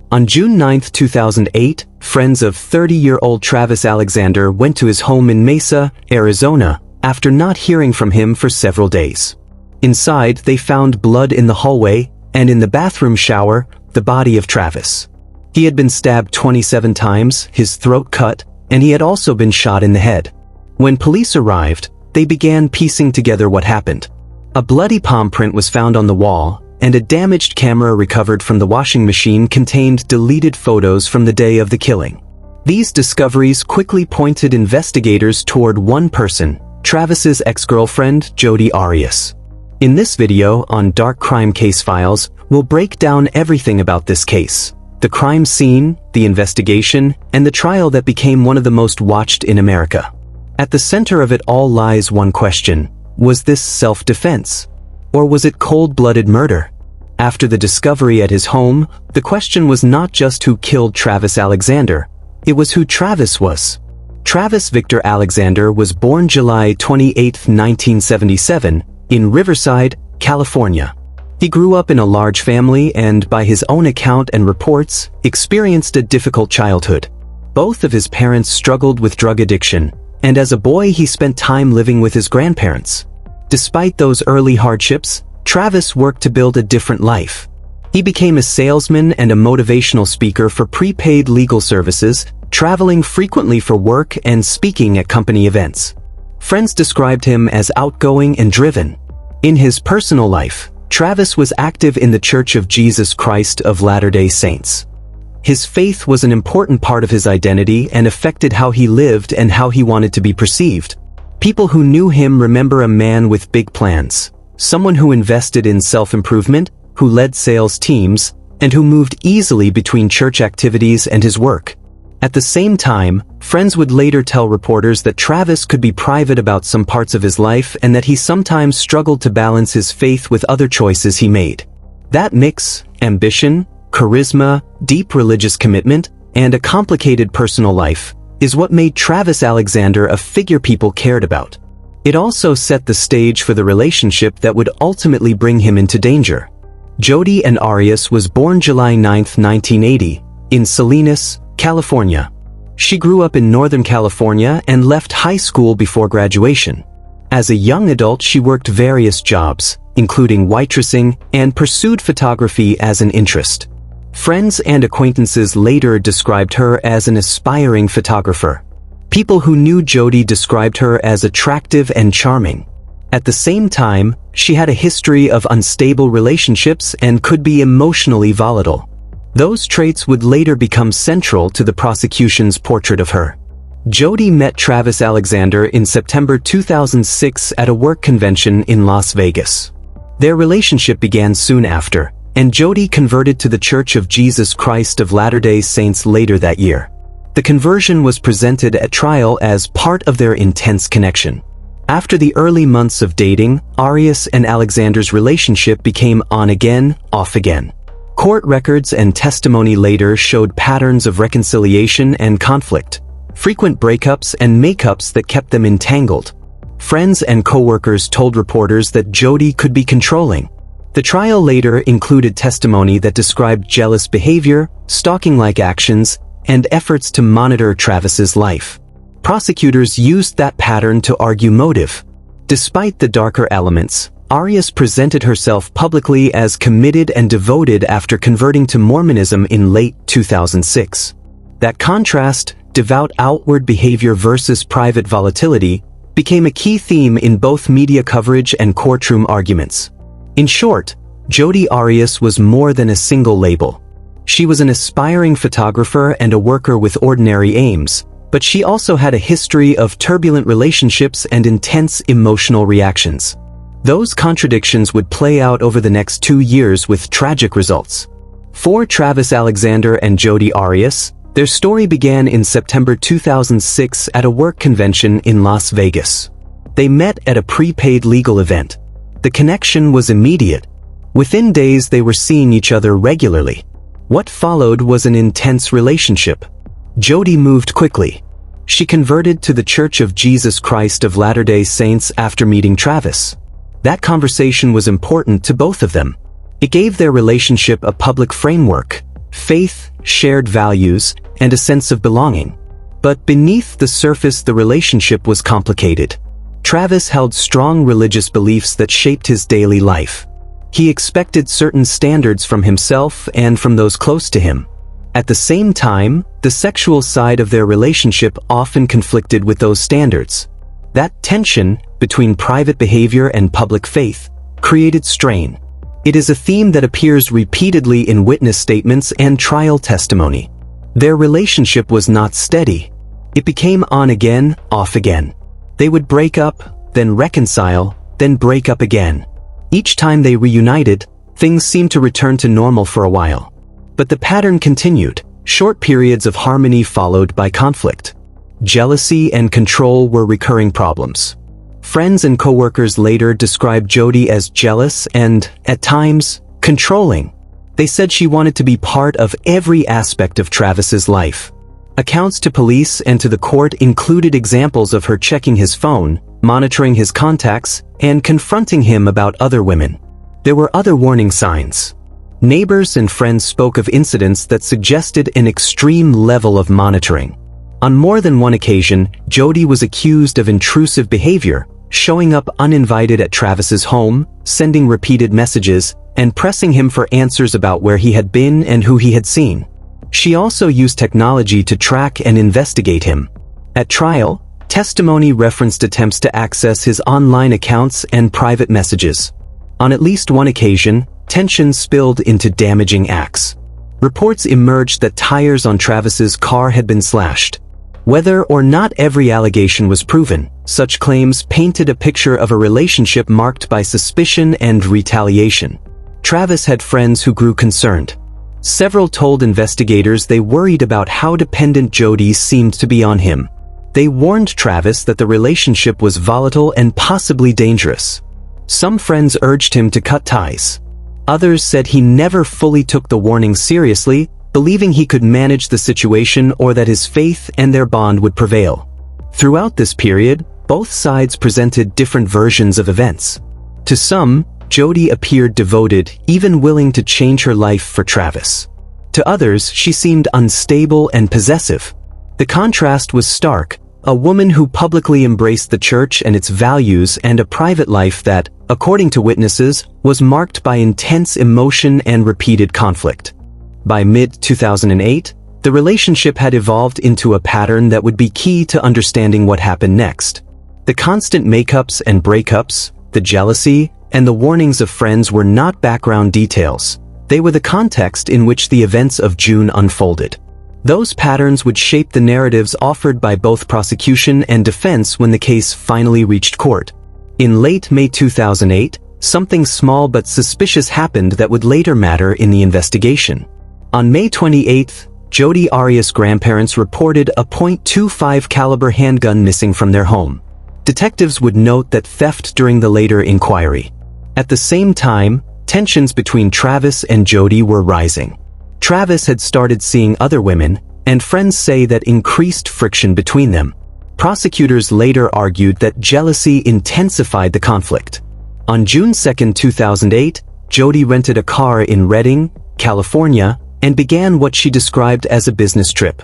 On June 9, 2008, friends of 30-year-old Travis Alexander went to his home in Mesa, Arizona, after not hearing from him for several days. Inside, they found blood in the hallway, and in the bathroom shower, the body of Travis. He had been stabbed 27 times, his throat cut, and he had also been shot in the head. When police arrived, they began piecing together what happened. A bloody palm print was found on the wall, and a damaged camera recovered from the washing machine contained deleted photos from the day of the killing. These discoveries quickly pointed investigators toward one person, Travis's ex-girlfriend, Jodi Arias. In this video on Dark Crime Casefiles, we'll break down everything about this case, the crime scene, the investigation, and the trial that became one of the most watched in America. At the center of it all lies one question: was this self-defense? Or was it cold-blooded murder? After the discovery at his home, the question was not just who killed Travis Alexander, it was who Travis was. Travis Victor Alexander was born July 28, 1977, in Riverside, California. He grew up in a large family and, by his own account and reports, experienced a difficult childhood. Both of his parents struggled with drug addiction, and as a boy he spent time living with his grandparents. Despite those early hardships, Travis worked to build a different life. He became a salesman and a motivational speaker for prepaid legal services, traveling frequently for work and speaking at company events. Friends described him as outgoing and driven. In his personal life, Travis was active in the Church of Jesus Christ of Latter-day Saints. His faith was an important part of his identity and affected how he lived and how he wanted to be perceived. People who knew him remember a man with big plans, someone who invested in self-improvement, who led sales teams, and who moved easily between church activities and his work. At the same time, friends would later tell reporters that Travis could be private about some parts of his life and that he sometimes struggled to balance his faith with other choices he made. That mix, ambition, charisma, deep religious commitment, and a complicated personal life, is what made Travis Alexander a figure people cared about. It also set the stage for the relationship that would ultimately bring him into danger. Jodi Arias was born July 9, 1980, in Salinas, California. She grew up in Northern California and left high school before graduation. As a young adult, she worked various jobs, including waitressing, and pursued photography as an interest. Friends and acquaintances later described her as an aspiring photographer. People who knew Jodi described her as attractive and charming. At the same time, she had a history of unstable relationships and could be emotionally volatile. Those traits would later become central to the prosecution's portrait of her. Jodi met Travis Alexander in September 2006 at a work convention in Las Vegas. Their relationship began soon after, and Jodi converted to the Church of Jesus Christ of Latter-day Saints later that year. The conversion was presented at trial as part of their intense connection. After the early months of dating, Arias and Alexander's relationship became on-again, off-again. Court records and testimony later showed patterns of reconciliation and conflict, frequent breakups and makeups that kept them entangled. Friends and co-workers told reporters that Jodi could be controlling. The trial later included testimony that described jealous behavior, stalking-like actions, and efforts to monitor Travis's life. Prosecutors used that pattern to argue motive. Despite the darker elements, Arias presented herself publicly as committed and devoted after converting to Mormonism in late 2006. That contrast, devout outward behavior versus private volatility, became a key theme in both media coverage and courtroom arguments. In short, Jodi Arias was more than a single label. She was an aspiring photographer and a worker with ordinary aims, but she also had a history of turbulent relationships and intense emotional reactions. Those contradictions would play out over the next 2 years with tragic results. For Travis Alexander and Jodi Arias, their story began in September 2006 at a work convention in Las Vegas. They met at a prepaid legal event. The connection was immediate. Within days they were seeing each other regularly. What followed was an intense relationship. Jodi moved quickly. She converted to the Church of Jesus Christ of Latter-day Saints after meeting Travis. That conversation was important to both of them. It gave their relationship a public framework, faith, shared values, and a sense of belonging. But beneath the surface, the relationship was complicated. Travis held strong religious beliefs that shaped his daily life. He expected certain standards from himself and from those close to him. At the same time, the sexual side of their relationship often conflicted with those standards. That tension between private behavior and public faith created strain. It is a theme that appears repeatedly in witness statements and trial testimony. Their relationship was not steady. It became on again, off again. They would break up, then reconcile, then break up again. Each time they reunited, things seemed to return to normal for a while. But the pattern continued. Short periods of harmony followed by conflict. Jealousy and control were recurring problems. Friends and coworkers later described Jodi as jealous and, at times, controlling. They said she wanted to be part of every aspect of Travis's life. Accounts to police and to the court included examples of her checking his phone, monitoring his contacts, and confronting him about other women. There were other warning signs. Neighbors and friends spoke of incidents that suggested an extreme level of monitoring. On more than one occasion, Jodi was accused of intrusive behavior, showing up uninvited at Travis's home, sending repeated messages, and pressing him for answers about where he had been and who he had seen. She also used technology to track and investigate him. At trial, testimony referenced attempts to access his online accounts and private messages. On at least one occasion, tension spilled into damaging acts. Reports emerged that tires on Travis's car had been slashed. Whether or not every allegation was proven, such claims painted a picture of a relationship marked by suspicion and retaliation. Travis had friends who grew concerned. Several told investigators they worried about how dependent Jodi seemed to be on him. They warned Travis that the relationship was volatile and possibly dangerous. Some friends urged him to cut ties. Others said he never fully took the warnings seriously, believing he could manage the situation or that his faith and their bond would prevail. Throughout this period, both sides presented different versions of events. To some, Jodi appeared devoted, even willing to change her life for Travis. To others, she seemed unstable and possessive. The contrast was stark, a woman who publicly embraced the church and its values and a private life that, according to witnesses, was marked by intense emotion and repeated conflict. By mid-2008, the relationship had evolved into a pattern that would be key to understanding what happened next. The constant makeups and breakups, the jealousy, and the warnings of friends were not background details. They were the context in which the events of June unfolded. Those patterns would shape the narratives offered by both prosecution and defense when the case finally reached court. In late May 2008, something small but suspicious happened that would later matter in the investigation. On May 28, Jodi Arias' grandparents reported a .25 caliber handgun missing from their home. Detectives would note that theft during the later inquiry. At the same time, tensions between Travis and Jodi were rising. Travis had started seeing other women, and friends say that increased friction between them. Prosecutors later argued that jealousy intensified the conflict. On June 2, 2008, Jodi rented a car in Redding, California, and began what she described as a business trip.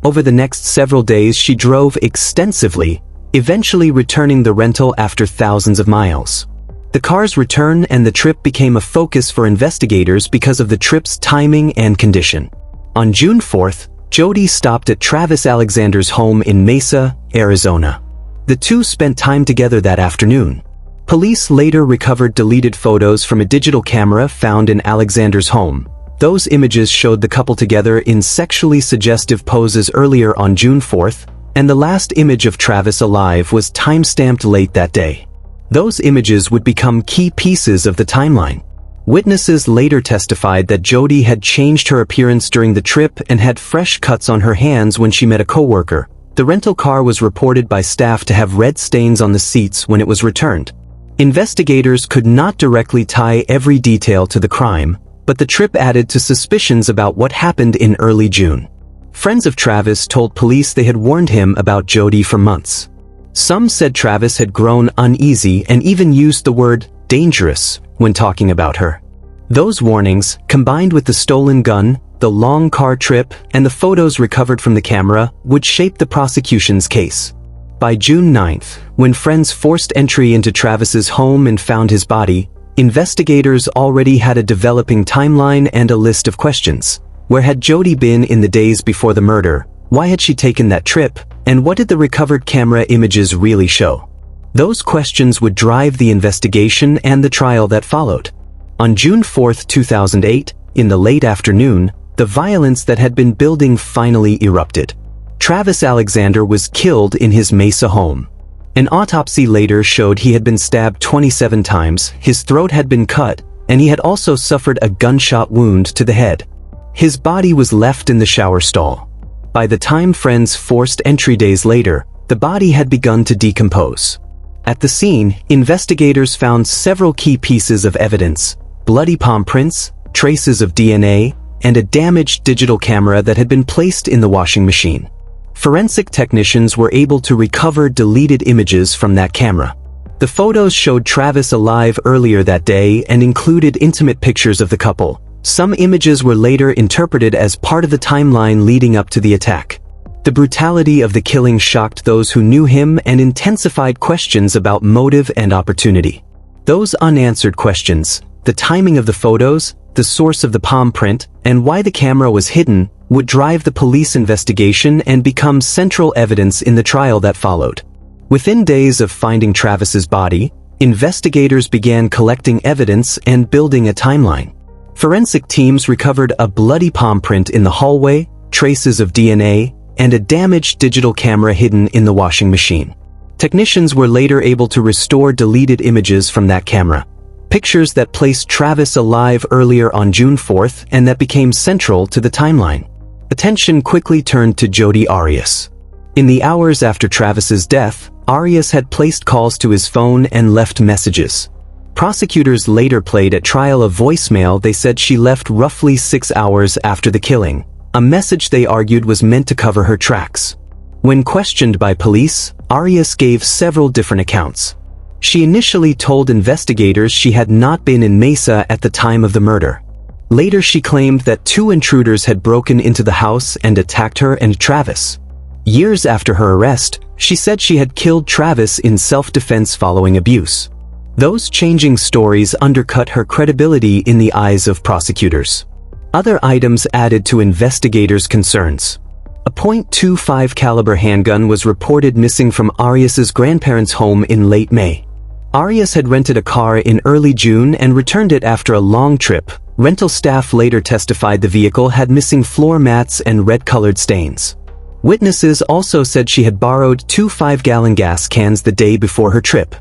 Over the next several days, she drove extensively, eventually returning the rental after thousands of miles. The car's return and the trip became a focus for investigators because of the trip's timing and condition. On June 4th, Jodi stopped at Travis Alexander's home in Mesa, Arizona. The two spent time together that afternoon. Police later recovered deleted photos from a digital camera found in Alexander's home. Those images showed the couple together in sexually suggestive poses earlier on June 4th, and the last image of Travis alive was time-stamped late that day. Those images would become key pieces of the timeline. Witnesses later testified that Jodi had changed her appearance during the trip and had fresh cuts on her hands when she met a coworker. The rental car was reported by staff to have red stains on the seats when it was returned. Investigators could not directly tie every detail to the crime, but the trip added to suspicions about what happened in early June. Friends of Travis told police they had warned him about Jodi for months. Some said Travis had grown uneasy and even used the word dangerous when talking about her. Those warnings, combined with the stolen gun, the long car trip, and the photos recovered from the camera would shape the prosecution's case. By June 9th, when friends forced entry into Travis's home and found his body, investigators already had a developing timeline and a list of questions. Where had Jodi been in the days before the murder? Why had she taken that trip? And what did the recovered camera images really show? Those questions would drive the investigation and the trial that followed. On June 4, 2008, in the late afternoon, the violence that had been building finally erupted. Travis Alexander was killed in his Mesa home. An autopsy later showed he had been stabbed 27 times, his throat had been cut, and he had also suffered a gunshot wound to the head. His body was left in the shower stall. By the time friends forced entry days later, the body had begun to decompose. At the scene, investigators found several key pieces of evidence: bloody palm prints, traces of DNA, and a damaged digital camera that had been placed in the washing machine. Forensic technicians were able to recover deleted images from that camera. The photos showed Travis alive earlier that day and included intimate pictures of the couple. Some images were later interpreted as part of the timeline leading up to the attack. The brutality of the killing shocked those who knew him and intensified questions about motive and opportunity. Those unanswered questions, the timing of the photos, the source of the palm print, and why the camera was hidden, would drive the police investigation and become central evidence in the trial that followed. Within days of finding Travis's body, investigators began collecting evidence and building a timeline. Forensic teams recovered a bloody palm print in the hallway, traces of DNA, and a damaged digital camera hidden in the washing machine. Technicians were later able to restore deleted images from that camera. Pictures that placed Travis alive earlier on June 4th and that became central to the timeline. Attention quickly turned to Jodi Arias. In the hours after Travis's death, Arias had placed calls to his phone and left messages. Prosecutors later played at trial a voicemail they said she left roughly 6 hours after the killing, a message they argued was meant to cover her tracks. When questioned by police, Arias gave several different accounts. She initially told investigators she had not been in Mesa at the time of the murder. Later she claimed that 2 intruders had broken into the house and attacked her and Travis. Years after her arrest, she said she had killed Travis in self-defense following abuse. Those changing stories undercut her credibility in the eyes of prosecutors. Other items added to investigators' concerns. A .25 caliber handgun was reported missing from Arias's grandparents' home in late May. Arias had rented a car in early June and returned it after a long trip. Rental staff later testified the vehicle had missing floor mats and red-colored stains. Witnesses also said she had borrowed 2 5-gallon gas cans the day before her trip.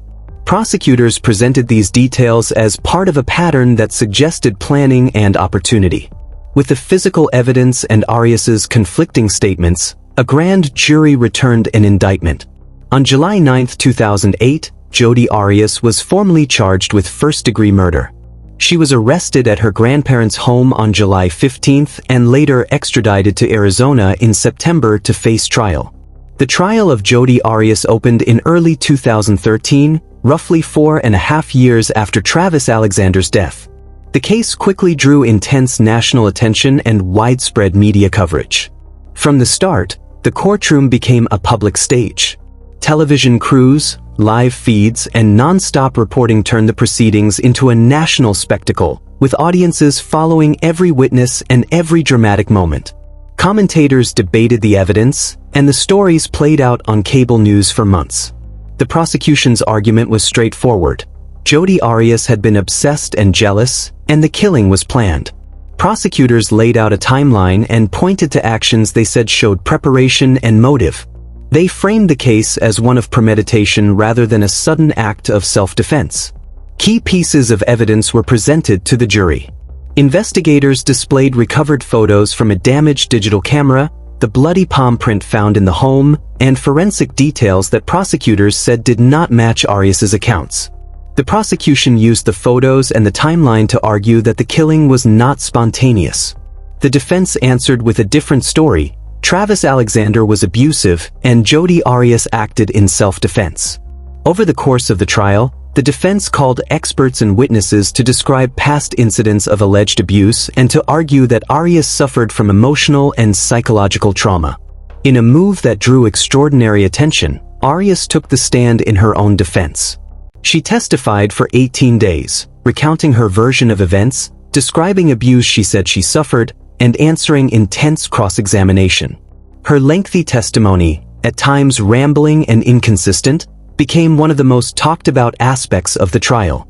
Prosecutors presented these details as part of a pattern that suggested planning and opportunity. With the physical evidence and Arias's conflicting statements, a grand jury returned an indictment. On July 9, 2008, Jodi Arias was formally charged with first-degree murder. She was arrested at her grandparents' home on July 15th and later extradited to Arizona in September to face trial. The trial of Jodi Arias opened in early 2013, roughly 4.5 years after Travis Alexander's death. The case quickly drew intense national attention and widespread media coverage. From the start, the courtroom became a public stage. Television crews, live feeds, and non-stop reporting turned the proceedings into a national spectacle, with audiences following every witness and every dramatic moment. Commentators debated the evidence, and the stories played out on cable news for months. The prosecution's argument was straightforward. Jodi Arias had been obsessed and jealous, and the killing was planned. Prosecutors laid out a timeline and pointed to actions they said showed preparation and motive. They framed the case as one of premeditation rather than a sudden act of self-defense. Key pieces of evidence were presented to the jury. Investigators displayed recovered photos from a damaged digital camera, the bloody palm print found in the home, and forensic details that prosecutors said did not match Arias's accounts. The prosecution used the photos and the timeline to argue that the killing was not spontaneous. The defense answered with a different story. Travis Alexander was abusive, and Jodi Arias acted in self-defense. Over the course of the trial, The defense called experts and witnesses to describe past incidents of alleged abuse and to argue that Arias suffered from emotional and psychological trauma. In a move that drew extraordinary attention, Arias took the stand in her own defense. She testified for 18 days, recounting her version of events, describing abuse she said she suffered, and answering intense cross-examination. Her lengthy testimony, at times rambling and inconsistent, became one of the most talked about aspects of the trial.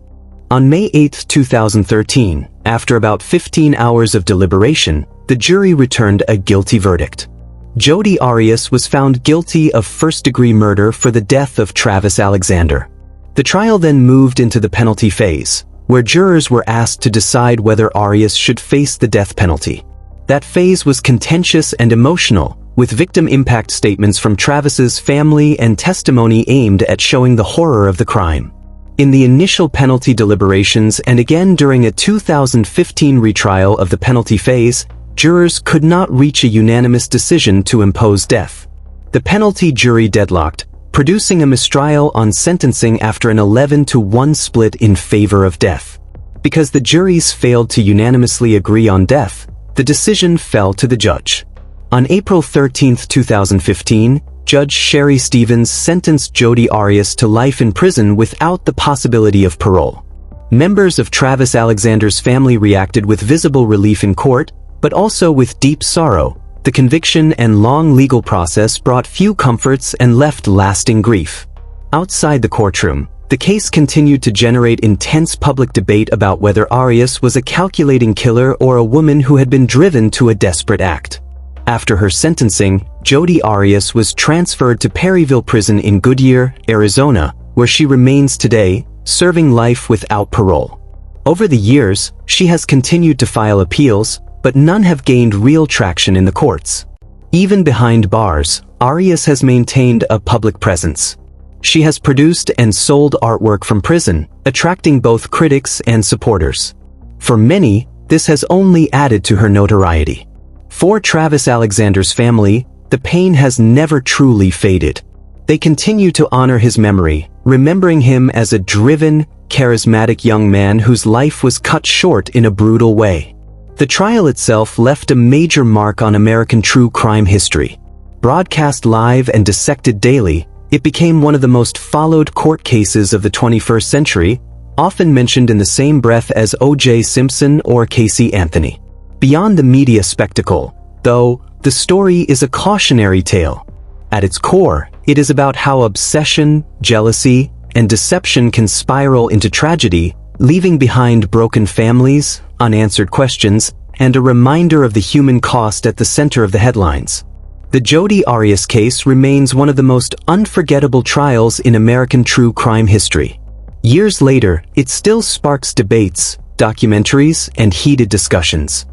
On May 8, 2013, after about 15 hours of deliberation, the jury returned a guilty verdict. Jodi Arias was found guilty of first-degree murder for the death of Travis Alexander. The trial then moved into the penalty phase, where jurors were asked to decide whether Arias should face the death penalty. That phase was contentious and emotional, with victim impact statements from Travis's family and testimony aimed at showing the horror of the crime. In the initial penalty deliberations and again during a 2015 retrial of the penalty phase, jurors could not reach a unanimous decision to impose death. The penalty jury deadlocked, producing a mistrial on sentencing after an 11-1 split in favor of death. Because the juries failed to unanimously agree on death, the decision fell to the judge. On April 13, 2015, Judge Sherry Stevens sentenced Jodi Arias to life in prison without the possibility of parole. Members of Travis Alexander's family reacted with visible relief in court, but also with deep sorrow. The conviction and long legal process brought few comforts and left lasting grief. Outside the courtroom, the case continued to generate intense public debate about whether Arias was a calculating killer or a woman who had been driven to a desperate act. After her sentencing, Jodi Arias was transferred to Perryville Prison in Goodyear, Arizona, where she remains today, serving life without parole. Over the years, she has continued to file appeals, but none have gained real traction in the courts. Even behind bars, Arias has maintained a public presence. She has produced and sold artwork from prison, attracting both critics and supporters. For many, this has only added to her notoriety. For Travis Alexander's family, the pain has never truly faded. They continue to honor his memory, remembering him as a driven, charismatic young man whose life was cut short in a brutal way. The trial itself left a major mark on American true crime history. Broadcast live and dissected daily, it became one of the most followed court cases of the 21st century, often mentioned in the same breath as O.J. Simpson or Casey Anthony. Beyond the media spectacle, though, the story is a cautionary tale. At its core, it is about how obsession, jealousy, and deception can spiral into tragedy, leaving behind broken families, unanswered questions, and a reminder of the human cost at the center of the headlines. The Jodi Arias case remains one of the most unforgettable trials in American true crime history. Years later, it still sparks debates, documentaries, and heated discussions.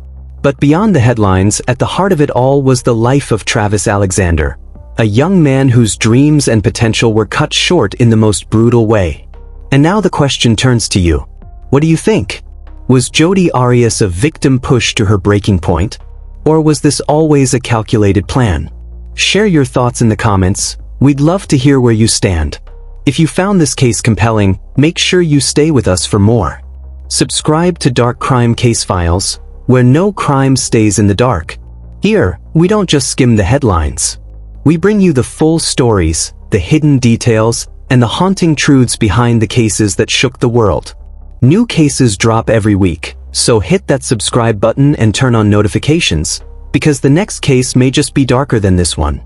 But beyond the headlines, at the heart of it all was the life of Travis Alexander, a young man whose dreams and potential were cut short in the most brutal way. And now the question turns to you. What do you think? Was Jodi Arias a victim pushed to her breaking point? Or was this always a calculated plan? Share your thoughts in the comments. We'd love to hear where you stand. If you found this case compelling, make sure you stay with us for more. Subscribe to Dark Crime Casefiles, where no crime stays in the dark. Here, we don't just skim the headlines. We bring you the full stories, the hidden details, and the haunting truths behind the cases that shook the world. New cases drop every week, so hit that subscribe button and turn on notifications, because the next case may just be darker than this one.